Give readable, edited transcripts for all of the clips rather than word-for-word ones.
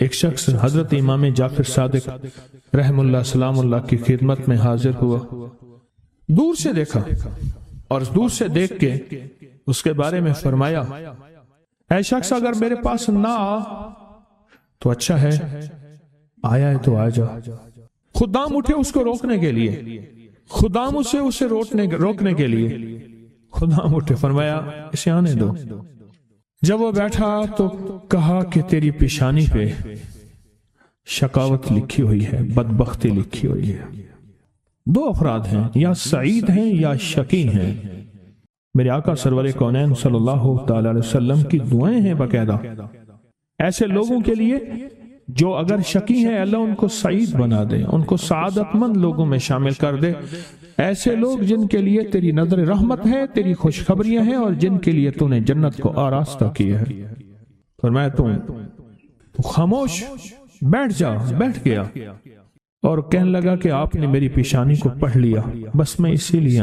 ایک شخص حضرت امام جعفر صادق رحم اللہ سلام اللہ کی خدمت میں حاضر ہوا، دور سے دیکھا اور دور سے دیکھ کے اس کے بارے میں فرمایا، اے شخص اگر میرے پاس نہ آ تو اچھا ہے، آیا ہے تو آ جا۔ خدام اٹھے اس کو روکنے کے لیے، خدام اسے روکنے کے لیے خدام اٹھے، فرمایا اسے آنے دو۔ جب وہ بیٹھا تو کہا کہ تیری پیشانی پہ شقاوت لکھی ہوئی ہے، بدبختی لکھی ہوئی ہے۔ دو افراد ہیں، یا سعید ہیں یا شقی ہیں۔ میرے آقا سرور کونین صلی اللہ تعالی علیہ وسلم کی دعائیں ہیں باقاعدہ ایسے لوگوں کے لیے جو اگر شقی ہیں، اللہ ان کو سعید بنا دے، ان کو سعادت مند لوگوں میں شامل کر دے۔ ایسے لوگ جن کے لیے تیری نظر رحمت ہے، تیری خوشخبریاں ہیں، اور جن کے لیے تو نے جنت کو آراستہ کیا ہے۔ فرمایا تو خاموش بیٹھ جا۔ بیٹھ گیا اور کہنے لگا کہ آپ نے میری پیشانی کو پڑھ لیا، بس میں اسی لیے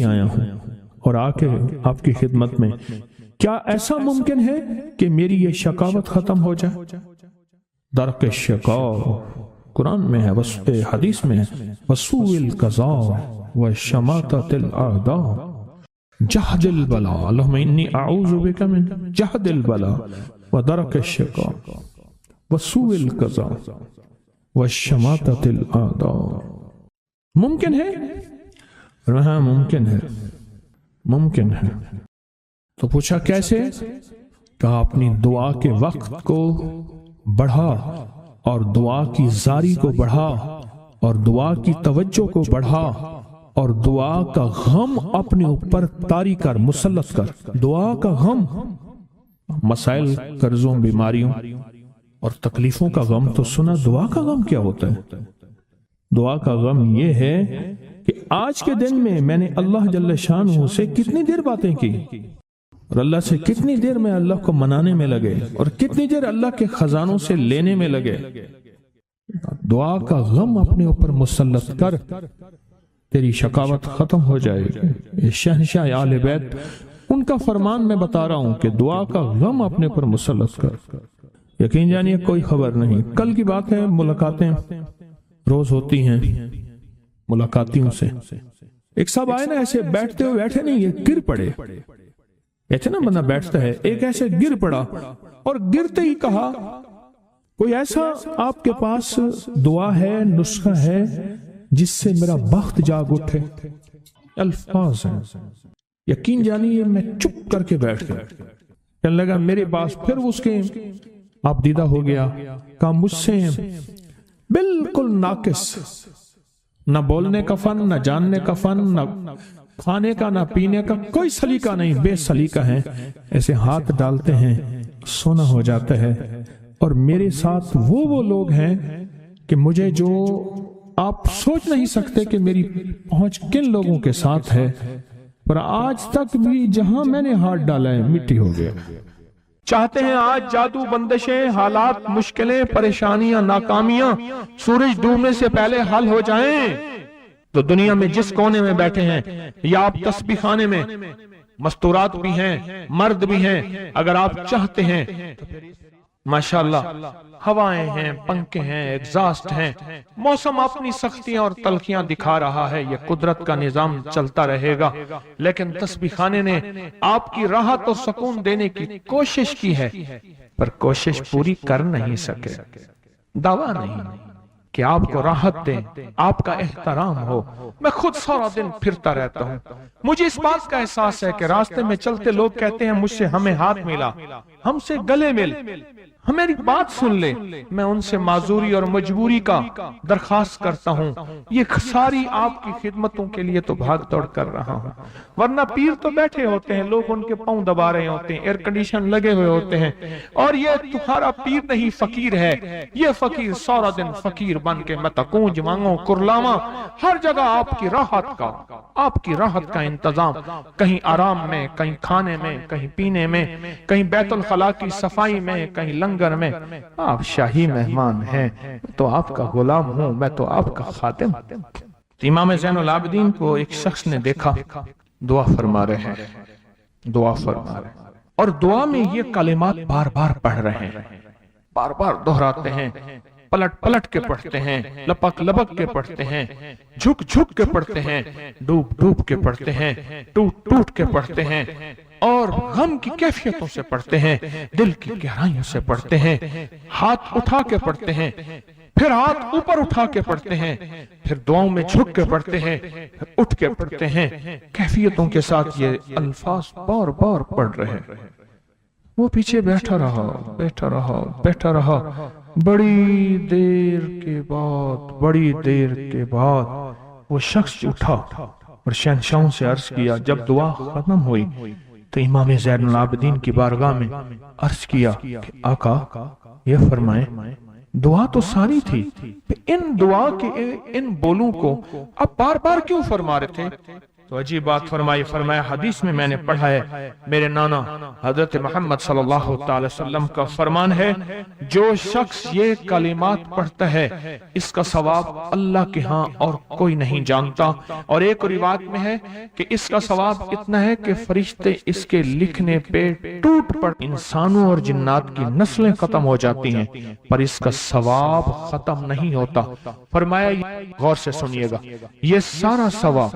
آیا ہوں اور آ کے آپ کی خدمت میں۔ کیا ایسا ممکن ہے کہ میری یہ شقاوت ختم ہو جائے؟ درک الشقاء قرآن میں ہے، حدیث میں ہے، وسوء القضاء وشماتۃ الاعداء جہد البلاء، اللہم انی اعوذ بک من جہد البلاء ودرک الشقاء وسوء القضاء وشماتۃ الاعداء۔ ممکن ہے؟ ہاں ممکن ہے۔ تو پوچھا کیسے؟ کہا اپنی دعا کے وقت کو بڑھا اور دعا کی زاری کو بڑھا اور دعا کی توجہ کو بڑھا اور دعا کا غم اپنے اوپر طاری کر، مسلط کر۔ دعا کا غم، مسائل، قرضوں، بیماریوں اور تکلیفوں کا غم تو سنا، دعا کا غم کیا ہوتا ہے؟ دعا کا غم یہ ہے کہ آج کے دن میں میں نے اللہ جل شانہ سے کتنی دیر باتیں کی اور اللہ سے کتنی دیر میں اللہ کو منانے میں لگے اور کتنی دیر اللہ کے خزانوں سے لینے میں لگے۔ دعا کا غم اپنے اوپر مسلط کر، تیری شقاوت ختم ہو جائے گی۔ شہنشاہ آل بیت ان کا فرمان میں بتا رہا ہوں کہ دعا کا غم اپنے اوپر مسلط کر۔ یقین جانیے کوئی خبر نہیں، کل کی بات ہے، ملاقاتیں روز ہوتی ہیں ملاقاتیوں سے۔ ایک صاحب آئے نا، ایسے بیٹھتے ہوئے بیٹھے نہیں، یہ گر پڑے۔ ایسے نا بندہ بیٹھتا ہے، ایک ایسے گر پڑا اور گرتے ہی کہا کوئی ایسا آپ کے پاس دعا ہے، نسخہ ہے جس سے میرا بخت جاگ اٹھے؟ الفاظ ہیں، یقین جانیے میں چپ کر کے بیٹھ گیا۔ کہنے لگا میرے پاس، پھر اس کے آپ دیدہ ہو گیا، کہا مجھ سے بالکل ناقص، نہ بولنے کا فن، نہ جاننے کا فن، نہ کھانے کا نہ پینے کا کوئی سلیقہ نہیں، بے سلیقہ ہیں، ایسے ہاتھ ڈالتے ہیں سونا ہو جاتا ہے۔ اور میرے ساتھ وہ لوگ ہیں کہ مجھے جو آپ سوچ نہیں سکتے کہ میری پہنچ کن لوگوں کے ساتھ ہے، پر آج تک بھی جہاں میں نے ہاتھ ڈالا ہے مٹی ہو گیا۔ چاہتے ہیں آج جادو، بندشیں، حالات، مشکلیں، پریشانیاں، ناکامیاں سورج ڈوبنے سے پہلے حل ہو جائیں۔ تو دنیا میں جس کونے میں بیٹھے ہیں، یا آپ تسبیح خانے میں، مستورات بھی ہیں، مرد بھی ہیں، اگر آپ چاہتے ہیں ماشاءاللہ، ہوائیں ہیں، پنکھے ہیں، ایگزاسٹ ہیں، موسم اپنی سختیاں اور تلخیاں دکھا رہا ہے، یہ قدرت کا نظام چلتا رہے گا، لیکن تسبیح خانے نے آپ کی راحت اور سکون دینے کی کوشش کی ہے، پر کوشش پوری کر نہیں سکے۔ دعویٰ نہیں کہ آپ کو راحت دیں، آپ کا احترام ہو۔ میں خود سارا دن پھرتا رہتا ہوں، مجھے اس بات کا احساس ہے کہ راستے میں چلتے لوگ کہتے ہیں مجھ سے ہمیں ہاتھ ملا، ہم سے گلے مل، ہماری بات سن لے۔ میں ان سے معذوری اور مجبوری کا درخواست کرتا ہوں، یہ ساری آپ کی خدمتوں کے لیے تو بھاگ دوڑ کر رہا ہوں، ورنہ پیر تو بیٹھے ہوتے ہیں، لوگ ان کے پاؤں دبا رہے ہوتے ہیں، ایئر کنڈیشن لگے ہوئے ہوتے ہیں، اور یہ تمہارا پیر نہیں فقیر ہے، یہ فقیر سارا دن فقیر بن کے متکونج مانگو کرلاواں، ہر جگہ آپ کی راحت کا انتظام، کہیں آرام میں، کہیں کھانے میں، کہیں پینے میں، کہیں بیت الخلاء کی صفائی میں، کہیں لنگر میں۔ آپ شاہی مہمان ہیں، تو آپ کا غلام ہوں، میں تو آپ کا خادم۔ امام زین العابدین کو ایک شخص نے دیکھا، دعا فرما رہے ہیں۔ اور دعا میں یہ کلمات بار بار پڑھ رہے ہیں، بار بار دہراتے ہیں، پلٹ پلٹ کے پڑھتے ہیں، لپک لپک کے پڑھتے ہیں، جھک جھک کے پڑھتے ہیں، ڈوب ڈوب کے پڑھتے ہیں، ٹوٹ ٹوٹ کے پڑھتے ہیں، اور غم کی کیفیتوں سے پڑھتے ہیں، دل کی گہرائیوں سے پڑھتے ہیں، ہاتھ اٹھا کے پڑھتے ہیں، پھر ہاتھ اوپر اٹھا کے پڑھتے ہیں، پھر دعاؤں میں جھک کے پڑھتے ہیں، پھر اٹھ کے پڑھتے ہیں، کیفیتوں کے ساتھ یہ الفاظ بار بار پڑھ رہے ہیں۔ وہ پیچھے بیٹھا رہا بیٹھا رہا بیٹھا رہا، بڑی دیر کے بعد وہ شخص اٹھا اور شہنشاہوں سے عرض کیا۔ جب دعا ختم ہوئی تو امام زین العابدین کی بارگاہ میں عرض کیا کہ آقا یہ فرمائیں، دعا تو ساری تھی، ان دعا کے ان بولوں کو اب بار بار کیوں فرما رہے تھے؟ تو عجیب بات فرمائی، فرمایا حدیث میں میں نے پڑھا ہے، میرے نانا حضرت محمد صلی اللہ تعالی وسلم کا فرمان ہے، جو شخص یہ کلمات پڑھتا ہے اس کا ثواب اللہ کے ہاں اور کوئی نہیں جانتا۔ اور ایک روایت میں ہے کہ اس کا ثواب اتنا ہے کہ فرشتے اس کے لکھنے پہ ٹوٹ پڑ، انسانوں اور جنات کی نسلیں ختم ہو جاتی ہیں پر اس کا ثواب ختم نہیں ہوتا۔ فرمایا غور سے سنیے گا، یہ سارا ثواب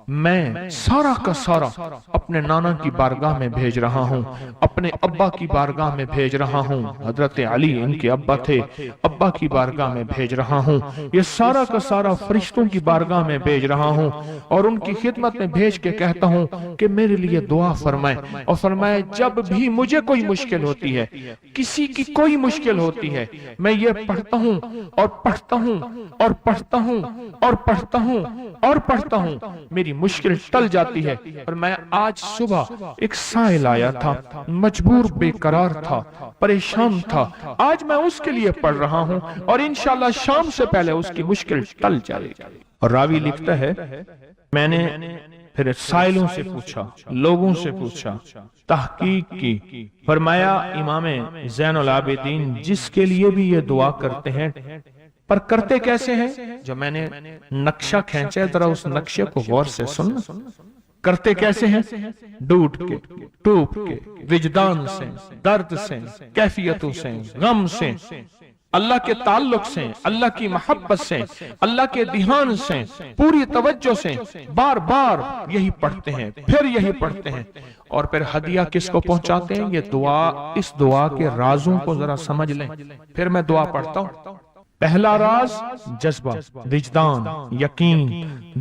میں سارا کا سارا اپنے نانا کی بارگاہ میں بھیج رہا ہوں، اپنے ابا کی بارگاہ میں بھیج رہا ہوں، حضرت علی ان کے ابا تھے، ابا کی بارگاہ میں بھیج رہا ہوں، یہ سارا کا سارا فرشتوں کی بارگاہ میں بھیج رہا ہوں، اور ان کی خدمت میں بھیج کے کہتا ہوں کہ میرے لیے دعا فرمائیں۔ اور فرمایا جب بھی مجھے کوئی مشکل ہوتی ہے، کسی کی کوئی مشکل ہوتی ہے، میں یہ پڑھتا ہوں اور پڑھتا ہوں اور پڑھتا ہوں اور پڑھتا ہوں اور پڑھتا ہوں، میری مشکل ٹل جاتی ہے۔ اور میں آج صبح ایک سائل آیا تھا، مجبور بے قرار تھا، پریشان تھا، آج میں اس کے لیے پڑھ رہا ہوں اور انشاءاللہ شام سے پہلے اس کی مشکل ٹل جائے گی۔ اور راوی لکھتا ہے میں نے پھر سائلوں سے پوچھا، لوگوں سے پوچھا، تحقیق کی، فرمایا امام زین العابدین جس کے لیے بھی یہ دعا کرتے ہیں، پر کرتے کیسے ہیں؟ جو میں نے نقشہ کھینچا ہے ذرا اس نقشے کو غور سے سننا۔ کرتے کیسے ہیں؟ ڈوٹ کے، ٹوپ کے، وجدان سے، درد سے، کیفیتوں سے، غم سے، اللہ کے تعلق سے، اللہ کی محبت سے، اللہ کے دھیان سے، پوری توجہ سے بار بار یہی پڑھتے ہیں، پھر یہی پڑھتے ہیں، اور پھر ہدیہ کس کو پہنچاتے ہیں؟ یہ دعا، اس دعا کے رازوں کو ذرا سمجھ لیں۔ پھر میں دعا پڑھتا ہوں۔ پہلا راز جذبہ، وجدان، یقین،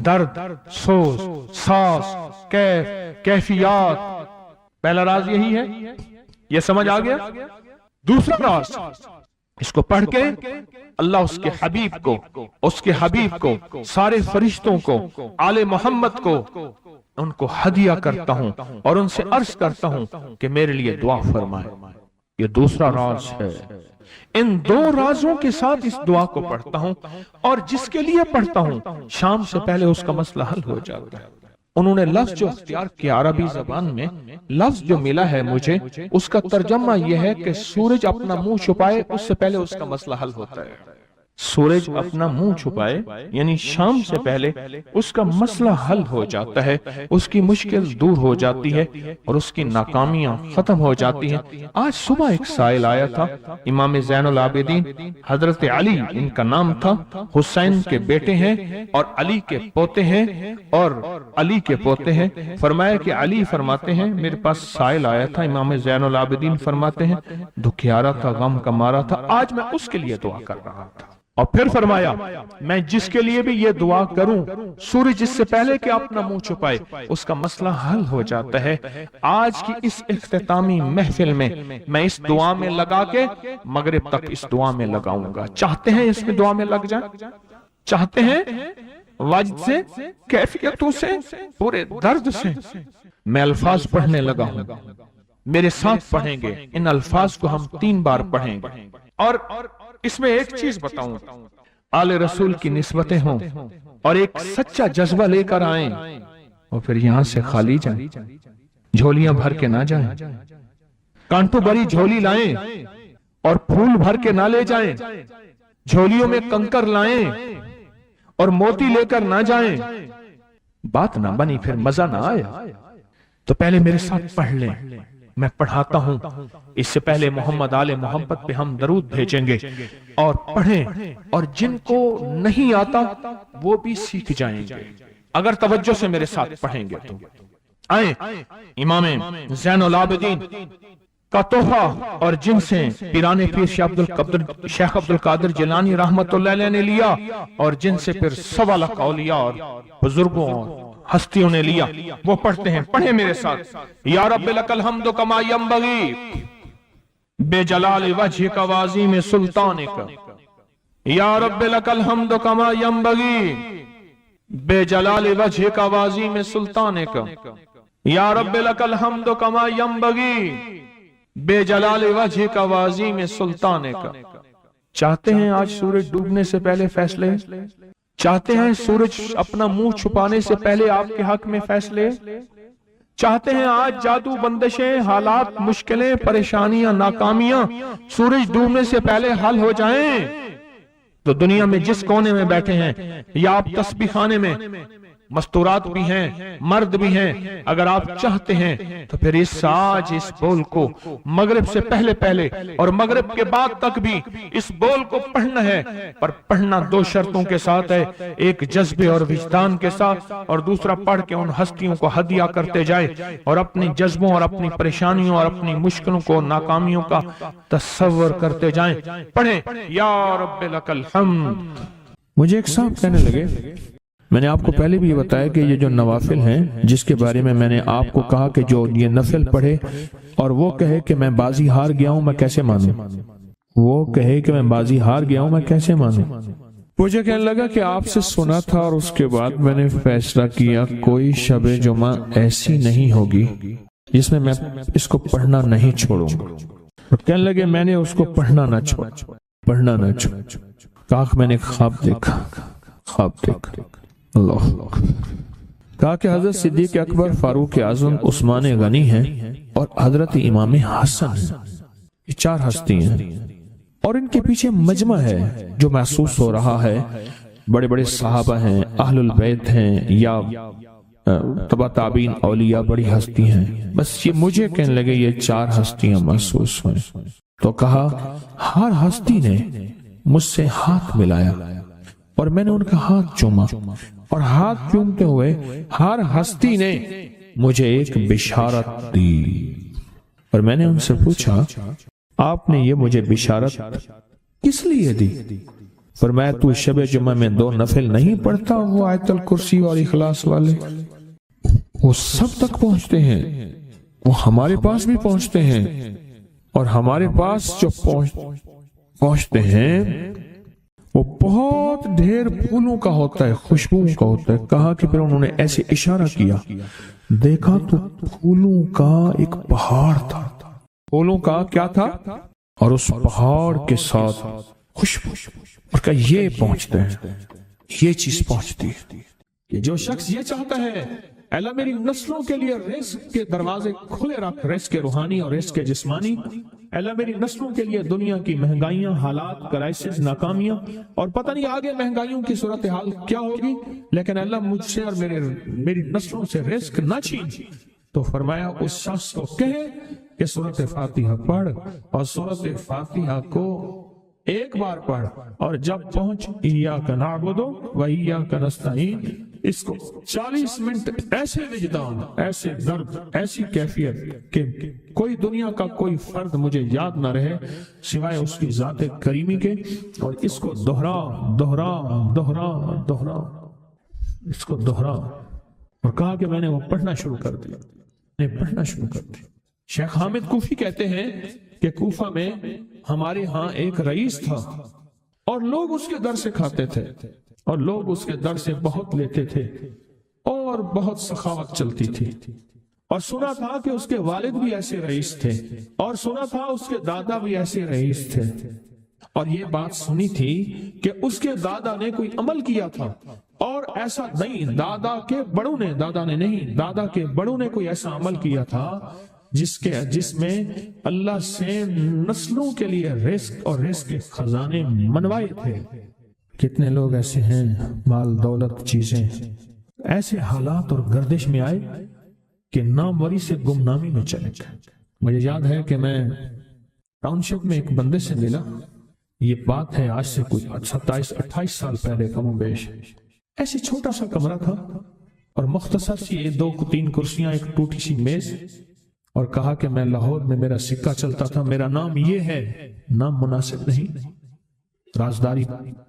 درد، سوز، ساز، کیفیات، پہلا راز یہی ہے، یہ سمجھ آ گیا؟ دوسرا راز، اس کو پڑھ کے اللہ اس کے حبیب کو، سارے فرشتوں کو، آل محمد کو، ان کو ہدیہ کرتا ہوں اور ان سے عرض کرتا ہوں کہ میرے لیے دعا فرمائے۔ یہ دوسرا راز ہے۔ ان دو رازوں کے ساتھ اس دعا کو پڑھتا ہوں، اور جس کے لیے پڑھتا ہوں شام سے پہلے اس کا مسئلہ حل ہو جاتا ہے۔ انہوں نے لفظ جو اختیار کیا عربی زبان میں، لفظ جو ملا ہے مجھے، اس کا ترجمہ یہ ہے کہ سورج اپنا منہ چھپائے اس سے پہلے اس کا مسئلہ حل ہوتا ہے۔ سورج اپنا منہ چھپائے یعنی شام سے پہلے اس کا مسئلہ حل ہو جاتا ہے، اس کی مشکل دور ہو جاتی ہے اور اس کی ناکامیاں ختم ہو جاتی ہیں۔ آج صبح ایک سائل آیا تھا، امام زین العابدین حضرت علی ان کا نام تھا، حسین کے بیٹے ہیں اور علی کے پوتے ہیں، فرمایا کہ علی فرماتے ہیں میرے پاس سائل آیا تھا، امام زین العابدین فرماتے ہیں دکھیارا تھا، غم کا مارا تھا، آج میں اس کے لیے دعا کر رہا تھا۔ اور پھر فرمایا میں جس کے لیے بھی یہ دعا کروں، سورج جس سے پہلے کہ اپنا منہ چھپائے اس کا مسئلہ حل ہو جاتا ہے۔ آج کی اس اختتامی محفل میں میں اس دعا میں لگا کے مغرب تک اس دعا میں لگاؤں گا۔ چاہتے ہیں اس میں دعا میں لگ جائیں؟ چاہتے ہیں وجد سے، کیفیتوں سے، پورے درد سے؟ میں الفاظ پڑھنے لگا ہوں، میرے ساتھ پڑھیں گے، ان الفاظ کو ہم 3 بار پڑھیں گے، اور اس میں ایک چیز بتاؤں، آل رسول کی نسبتیں ہوں اور ایک سچا جذبہ لے کر آئیں، اور پھر یہاں سے خالی جائیں، جھولیاں بھر کے نہ جائیں، کانٹوں بھری جھولی لائیں اور پھول بھر کے نہ لے جائیں، جھولیوں میں کنکر لائیں اور موتی لے کر نہ جائیں، بات نہ بنی، پھر مزہ نہ آیا۔ تو پہلے میرے ساتھ پڑھ لیں، میں پڑھاتا ہوں، اس سے پہلے محمد آل محمد پہ ہم درود بھیجیں گے اور پڑھیں، اور جن کو نہیں آتا وہ بھی سیکھ جائیں گے اگر توجہ سے میرے ساتھ پڑھیں گے تو۔ آئیں امام زین العابدین کا تحفہ، اور جن سے پیران پیر شیخ عبد القادر جیلانی رحمت اللہ علیہ نے لیا، اور جن سے پھر 1.25 لاکھ اولیاء اور بزرگوں اور ہستیوں نے لیا، وہ پڑھتے ہیں۔ پڑھیں میرے ساتھ۔ یا رب لک الحمد کما ینبغی بے جلال وجہک وعظیم سلطانک، یا رب لک الحمد کما ینبغی بے جلال وجہک وعظیم سلطانک، یا رب لک الحمد کما ینبغی بے جلال وجہک وعظیم سلطانک۔ چاہتے ہیں آج سورج ڈوبنے سے پہلے فیصلے؟ چاہتے ہیں سورج اپنا منہ چھپانے سے پہلے آپ کے حق میں فیصلے؟ چاہتے ہیں آج جادو، بندشیں، حالات، مشکلیں، پریشانیاں، ناکامیاں سورج ڈوبنے سے پہلے حل ہو جائیں؟ تو دنیا میں جس کونے میں بیٹھے ہیں، یا آپ تسبیح خانے میں، مستورات بھی ہیں، مرد بھی ہیں، اگر آپ چاہتے ہیں تو پھر آج اس بول کو مغرب سے پہلے اور مغرب کے بعد تک بھی اس بول کو پڑھنا ہے، پر پڑھنا 2 شرطوں کے ساتھ ہے، ایک جذبے اور وجدان کے ساتھ، اور دوسرا پڑھ کے ان ہستیوں کو ہدیہ کرتے جائے، اور اپنی جذبوں اور اپنی پریشانیوں اور اپنی مشکلوں کو، ناکامیوں کا تصور کرتے جائیں۔ پڑھیں یا رب لک الحمد۔ مجھے ایک صاحب کہنے لگے، میں نے آپ کو پہلے بھی یہ بتایا کہ یہ جو نوافل ہیں جس کے بارے میں نے آپ کو کہا کہ جو یہ نفل پڑھے اور وہ کہے کہ میں بازی ہار گیا ہوں، میں کیسے مانوں؟ وہ کہے کہ میں بازی ہار گیا ہوں، میں کیسے مانوں؟ مجھے کہنے لگا کہ آپ سے سنا تھا اور اس کے بعد میں نے فیصلہ کیا کوئی شب جمعہ ایسی نہیں ہوگی جس میں اس کو پڑھنا نہیں چھوڑوں گا۔ کہنے لگے میں نے اس کو پڑھنا نہ چھوڑ۔ کہا میں نے خواب دیکھا۔ اللہ کہا کہ حضرت صدیق اکبر، فاروق اعظم، عثمان غنی ہیں اور حضرت امام حسن ہیں، یہ 4 ہستی ہیں، اور ان کے پیچھے مجمع ہے جو محسوس ہو رہا ہے، بڑے بڑے صحابہ ہیں، اہل البیت ہیں، یا تبع تابعین اولیاء، بڑی ہستی ہیں۔ بس یہ مجھے کہنے لگے یہ 4 ہستیاں محسوس ہوئیں۔ تو کہا ہر ہستی نے مجھ سے ہاتھ ملایا اور میں نے ان کا ہاتھ چوما، اور ہاتھ چومتے ہوئے ہر ہستی نے مجھے ایک بشارت دی، اور میں نے ان سے پوچھا آپ نے یہ مجھے بشارت کس لیے دی؟ فرمایا تو شب جمعہ میں 2 نفل نہیں پڑھتا، وہ آیت الکرسی اور اخلاص والے، وہ سب تک پہنچتے ہیں، وہ ہمارے پاس بھی پہنچتے ہیں، اور ہمارے پاس جو پہنچتے ہیں وہ بہت ڈھیر پھولوں کا ہوتا ہے، خوشبوؤں کا ہوتا ہے۔ کہا کہ پھر انہوں نے ایسے اشارہ کیا، دیکھا تو پھولوں کا ایک پہاڑ تھا، پھولوں کا کیا تھا، اور اس پہاڑ کے ساتھ خوشبو، اور کہا یہ پہنچتے ہیں، یہ چیز پہنچتی ہے کہ جو شخص یہ چاہتا ہے اللہ میری نسلوں کے لیے رزق کے دروازے کھلے رکھ، رزق روحانی اور رزق جسمانی، اللہ میری نسلوں کے لیے دنیا کی مہنگائیاں، حالات، کرائسس، ناکامیاں، اور پتہ نہیں آگے مہنگائیوں کی صورتحال کیا ہوگی، لیکن اللہ مجھ سے اور میری نسلوں سے رزق نہ چھین، تو فرمایا اس شخص کو کہے کہ سورۃ فاتحہ پڑھ، اور سورۃ فاتحہ کو ایک بار پڑھ، اور جب پہنچ ایاک نعبد و ایاک نستعین، اس کو 40 منٹ ایسے وجدان، ایسے درد، ایسی کیفیت کہ کوئی دنیا کا کوئی فرد مجھے یاد نہ رہے سوائے اس کی ذات کریمی کے، اور اس کو دہرا دہرا دہرا دہرا، اس کو دہرا، اور کہا کہ میں نے وہ پڑھنا شروع کر دیا، شیخ حامد کوفی کہتے ہیں کہ کوفہ میں ہمارے ہاں ایک رئیس تھا، اور لوگ اس کے در سے کھاتے تھے، اور لوگ اس کے در سے بہت لیتے تھے، اور بہت سخاوت چلتی تھی، اور سنا تھا کہ اس کے والد بھی ایسے رئیس تھے، اور سنا تھا اس کے دادا بھی ایسے رئیس تھے، اور یہ بات سنی تھی کہ اس کے دادا نے کوئی عمل کیا تھا، اور ایسا نہیں، دادا کے بڑوں نے کوئی ایسا عمل کیا تھا جس میں اللہ سے نسلوں کے لیے رزق اور رزق کے خزانے منوائے تھے۔ کتنے لوگ ایسے ہیں، مال دولت چیزیں، ایسے حالات اور گردش میں آئے کہ ناموری سے گمنامی میں چلے گئے، مجھے یاد ہے کہ میں ٹاؤن شپ میں ایک بندے سے ملا، یہ بات ہے آج سے کوئی 27-28 سال پہلے کم و بیش۔ ایسے چھوٹا سا کمرہ تھا اور مختصر سی 2-3 کرسیاں، ایک ٹوٹی سی میز، اور کہا کہ میں لاہور میں میرا سکہ چلتا تھا، میرا نام یہ ہے، نام مناسب نہیں، رازداری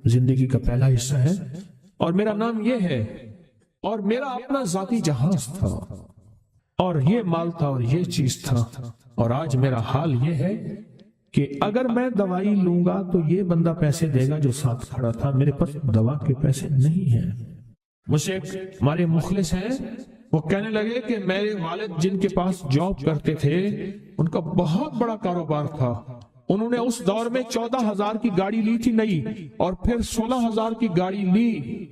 زندگی کا پہلا حصہ ہے، اور میرا نام یہ ہے، اور میرا اپنا ذاتی جہاز تھا، اور یہ مال تھا، اور یہ چیز تھا، اور آج میرا حال یہ ہے کہ اگر میں دوائی لوں گا تو یہ بندہ پیسے دے گا جو ساتھ کھڑا تھا، میرے پاس دوا کے پیسے نہیں ہیں۔ مجھ سے ہمارے مخلص ہیں، وہ کہنے لگے کہ میرے والد جن کے پاس جاب کرتے تھے ان کا بہت بڑا کاروبار تھا، انہوں نے اس دور میں 14,000 کی گاڑی لی تھی نئی، اور پھر 16,000 کی گاڑی لی،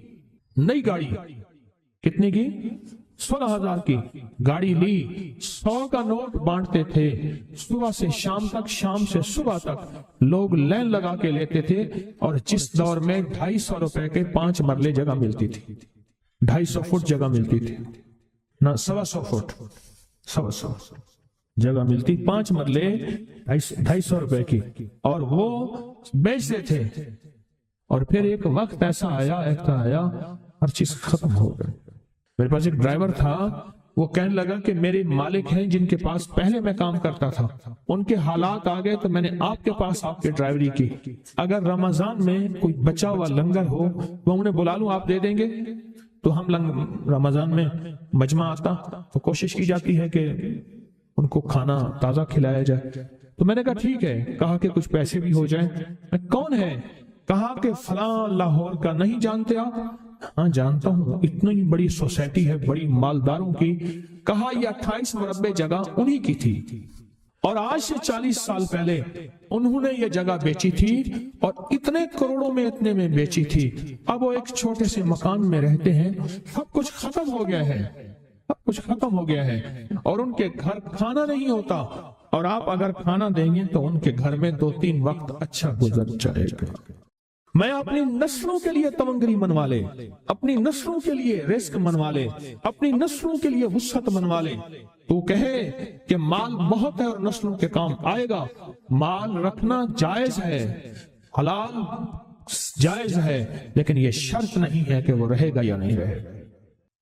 نئی گاڑی، کتنے کی؟ 16,000 کی گاڑی لی، 100 کا نوٹ بانٹتے تھے، صبح سے شام تک، شام سے صبح تک لوگ لین لگا کے لیتے تھے، اور جس دور میں 250 روپے کے 5 مرلے جگہ ملتی تھی، 250 فٹ جگہ ملتی تھی، نہ 125 فٹ، 125 جگہ ملتی، 5 مرلے 250 روپے کی، اور وہ بیچتے تھے۔ اور پھر ایک وقت ایسا آیا ہر چیز ختم ہو گئی۔ میرے پاس ایک ڈرائیور تھا، وہ کہنے لگا کہ میرے مالک ہیں جن کے پاس پہلے میں کام کرتا تھا، ان کے حالات آ گئے تو میں نے آپ کے پاس آپ کے ڈرائیوری کی، اگر رمضان میں کوئی بچا ہوا لنگر ہو وہ انہیں بلا لوں، آپ دے دیں گے؟ تو ہم رمضان میں مجمع آتا تو کوشش کی جاتی ہے کہ ان کو کھانا تازہ کھلایا جائے۔ تو میں نے کہا ٹھیک ہے، کہا کہ کچھ پیسے بھی ہو جائیں۔ میں کون ہے؟ کہا کہ فلاں لاہور کا، نہیں جانتے آپ؟ ہاں جانتا ہوں، اتنی بڑی سوسائٹی ہے، بڑی مالداروں کی۔ کہا یہ 28 مربع جگہ انہی کی تھی، اور آج سے 40 سال پہلے انہوں نے یہ جگہ بیچی تھی، اور اتنے کروڑوں میں اتنے میں بیچی تھی۔ اب وہ ایک چھوٹے سے مکان میں رہتے ہیں، سب کچھ ختم ہو گیا ہے، سب کچھ ختم ہو گیا ہے، اور ان کے گھر کھانا نہیں ہوتا، اور آپ اگر کھانا دیں گے تو ان کے گھر میں 2-3 وقت اچھا گزر جائے گا۔ میں اپنی نسلوں کے لیے تمنگری منوا لے، اپنی نسلوں کے لیے رزق منوا لے، اپنی نسلوں کے لیے وسعت منوا لے۔ تو کہے کہ مال بہت ہے اور نسلوں کے کام آئے گا، مال رکھنا جائز ہے، حلال جائز ہے، لیکن یہ شرط نہیں ہے کہ وہ رہے گا یا نہیں رہے گا۔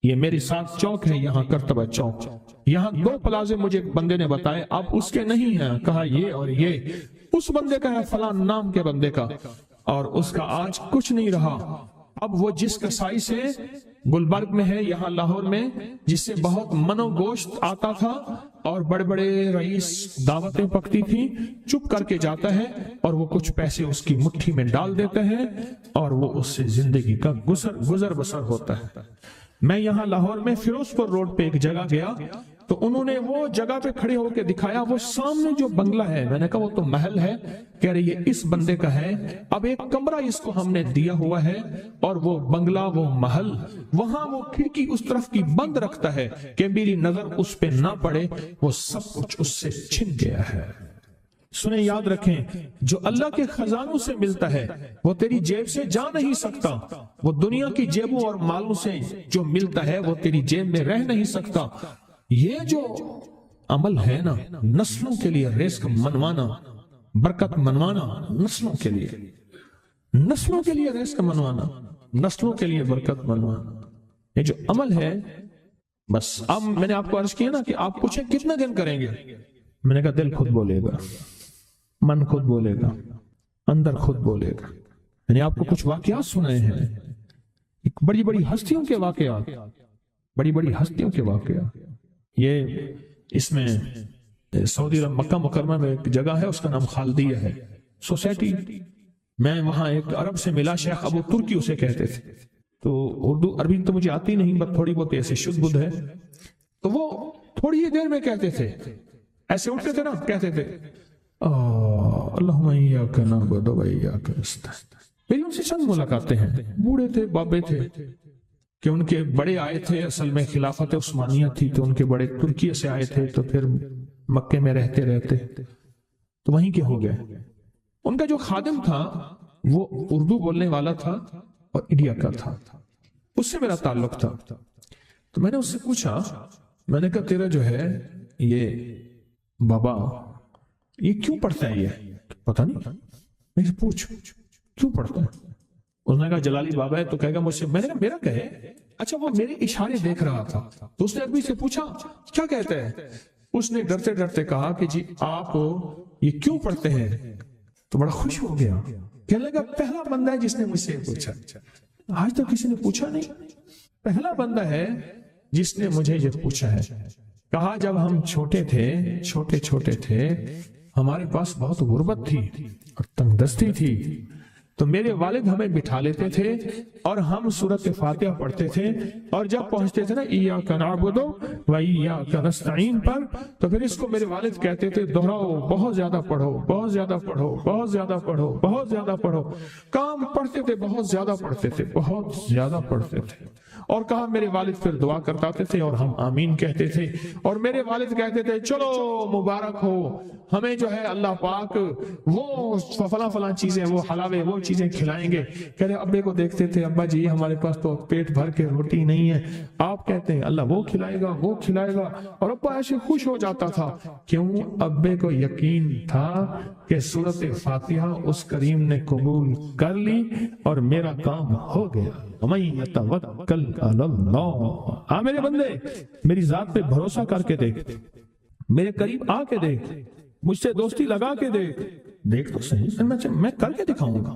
یہ میری ساتھ چوک ہے، یہاں کرتبہ چوک، یہاں 2 پلازے مجھے بندے نے بتائے، اب اس کے نہیں ہیں، کہا یہ اور یہ اس بندے کا ہے، فلاں نام کے بندے کا، اور اس کا آج کچھ نہیں رہا۔ اب وہ جس کسائی سے گلبرگ میں ہے، یہاں لاہور میں، جس سے بہت منو گوشت آتا تھا اور بڑے بڑے رئیس دعوتیں پکتی تھی، چپ کر کے جاتا ہے اور وہ کچھ پیسے اس کی مٹھی میں ڈال دیتے ہیں، اور وہ اس سے زندگی کا گزر بسر ہوتا ہے۔ میں یہاں لاہور میں فیروز پور روڈ پہ ایک جگہ گیا تو انہوں نے وہ جگہ پہ کھڑے ہو کے دکھایا، وہ سامنے جو بنگلہ ہے، میں نے کہا وہ تو محل ہے، کہہ رہے یہ اس بندے کا ہے، اب ایک کمرہ اس کو ہم نے دیا ہوا ہے، اور وہ بنگلہ، وہ محل، وہاں وہ کھڑکی اس طرف کی بند رکھتا ہے کہ میری نظر اس پہ نہ پڑے، وہ سب کچھ اس سے چھن گیا ہے۔ سنیں، یاد رکھیں، جو اللہ کے خزانوں سے ملتا ہے وہ تیری جیب سے جا نہیں سکتا، وہ دنیا کی جیبوں اور مالوں سے جو ملتا ہے وہ تیری جیب میں رہ نہیں سکتا۔ یہ جو عمل ہے نا، نسلوں کے لیے رزق منوانا، برکت منوانا، نسلوں کے لیے، نسلوں کے لیے رزق منوانا، نسلوں کے لیے برکت منوانا، یہ جو عمل ہے، بس اب میں نے آپ کو عرض کیا نا کہ آپ پوچھیں کتنے دن کریں گے، میں نے کہا دل خود بولے گا، من خود بولے گا، اندر خود بولے گا۔ میں نے آپ کو کچھ واقعات سنائے ہیں، بڑی بڑی ہستیوں کے واقعات، بڑی بڑی ہستیوں کے واقعات۔ یہ اس میں سعودی عرب مکہ مکرمہ میں ایک جگہ ہے، اس کا نام خالدیہ ہے، سوسائٹی۔ میں وہاں ایک عرب سے ملا، شیخ ابو ترکی اسے کہتے تھے، تو اردو عربی تو مجھے آتی نہیں، بس تھوڑی بہت ایسے شدھ بدھ ہے، تو وہ تھوڑی ہی دیر میں کہتے تھے، ایسے اٹھتے تھے نا، کہتے تھے اللہم ایاک نعبد و ایاک نستعین۔ میری ان سے چند ملاقاتیں ہیں، بوڑھے تھے، بابے تھے، کہ ان کے بڑے آئے تھے، اصل میں خلافت عثمانیہ تھی تو ان کے بڑے ترکیہ سے آئے تھے، تو پھر مکے میں رہتے تو وہیں کے ہو گئے۔ ان کا جو خادم تھا وہ اردو بولنے والا تھا اور انڈیا کا تھا، اس سے میرا تعلق تھا۔ تو میں نے اس سے پوچھا، میں نے کہا تیرا جو ہے یہ بابا یہ کیوں پڑھتا ہے؟ یہ پتہ نہیں، میں پوچھ کیوں پڑھتا ہے؟ اس نے کہا جلالی بابا ہے تو کہے گا مجھ سے، میں نے کہا میرا کہے، اچھا وہ میرے اشارے دیکھ رہا تھا تو اس نے ابھی سے پوچھا کیا کہتا ہے؟ اس نے ڈرتے ڈرتے کہا کہ جی آپ یہ کیوں پڑھتے ہیں؟ تو بڑا خوش ہو گیا، کہنے لگا پہلا بندہ ہے جس نے مجھ سے پوچھا، آج تو کسی نے پوچھا نہیں، پہلا بندہ ہے جس نے مجھے یہ پوچھا ہے۔ کہا جب ہم چھوٹے تھے ہمارے پاس بہت غربت تھی اور تنگ دستی تھی، تو میرے والد ہمیں بٹھا لیتے تھے اور ہم سورۃ فاتحہ پڑھتے تھے، اور جب پہنچتے تھے نا ایاک نعبد و ایاک نستعین پر، تو پھر اس کو میرے والد کہتے تھے دہراؤ، بہت زیادہ پڑھو، بہت زیادہ پڑھو، بہت زیادہ پڑھو، بہت زیادہ پڑھو۔ کام پڑھتے تھے، بہت زیادہ پڑھتے تھے، بہت زیادہ پڑھتے تھے، اور کہا میرے والد پھر دعا کرتاتے تھے اور ہم آمین کہتے تھے، اور میرے والد کہتے تھے چلو مبارک ہو، ہمیں جو ہے اللہ پاک وہ فلاں چیزیں، وہ حلاوے، وہ چیزیں کھلائیں گے۔ کہہ رہے ابے کو دیکھتے تھے، ابا جی ہمارے پاس تو پیٹ بھر کے روٹی نہیں ہے، آپ کہتے ہیں اللہ وہ کھلائے گا، وہ کھلائے گا، اور ابا ایسے خوش ہو جاتا تھا۔ کیوں؟ ابے کو یقین تھا کہ سورۃ فاتحہ اس کریم نے قبول کر لی اور میرا کام ہو گیا۔ وَمَن يَتَوَکَّلْ عَلَى اللَّهِ، آ میرے بندے میری ذات پہ بھروسہ کر کے دیکھ، میرے قریب آ کے دیکھ، مجھ سے دوستی لگا کے دیکھ تو صحیح، میں کر کے دکھاؤں گا۔